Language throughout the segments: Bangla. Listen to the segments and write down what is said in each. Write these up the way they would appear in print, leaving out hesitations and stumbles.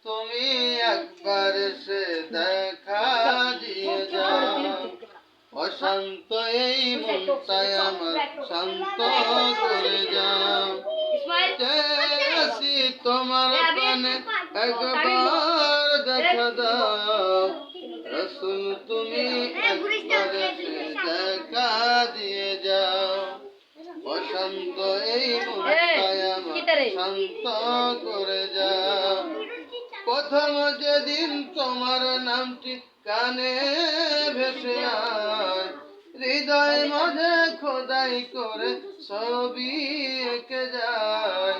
তুমি একবার সে দেখা দিয়ে যাও। অশান্ত এই মনটাই আমার শান্ত করে যাও। চেয়েছি তোমার প্রাণে একবার দেখা দাও। রাসূল তুমি একবার এসে দেখা দিয়ে যাও। অশান্ত এই মনটাই আমার শান্ত করে যাও। প্রথম যেদিন তোমার নামটি কানে ভেসে আয়, হৃদয় মাঝে খোদাই করে ছবি এঁকে যায়।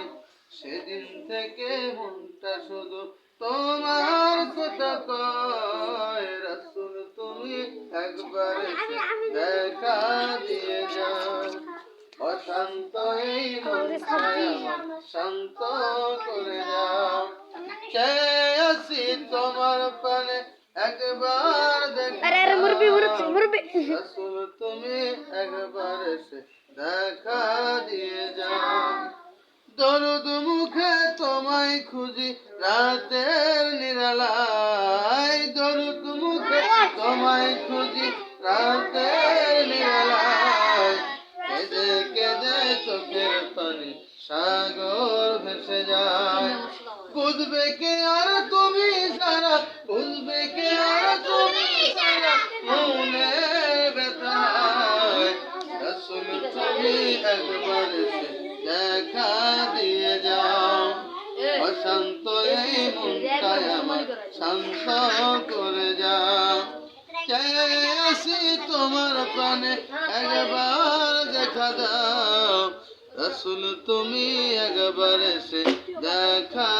সেদিন থেকে মনটা শুধু তোমার কথা কয়। রাসূল তুমি একবার এসে দেখা দিয়ে যাও। অশান্ত এই মনটাই আমার শান্ত করে যাও। চেয়েছি তোমার প্রাণে একবার দেখা দাও। রাসূল তুমি একবার এসে দেখা দিয়ে যাও। দরুদ মুখে তোমায় খুঁজি রাতের নিরালায়। দরুদ মুখে তোমায় খুঁজি রাতের নিরালায়। কেঁদে কেঁদে চোখের পানি সাগর ভেসে যায়। বুঝবে কে আর তুমি ছাড়া, বুঝবে কে আর তুমি ছাড়া মনে ব্যথায়। রাসূল তুমি একবার এসে দেখা দিয়ে যাও। অশান্ত এই মনটাই আমার শান্ত করে যাও। চেয়েছি তোমার প্রাণে একবার দেখা দাও। রাসূল তুমি একবার এসে দেখা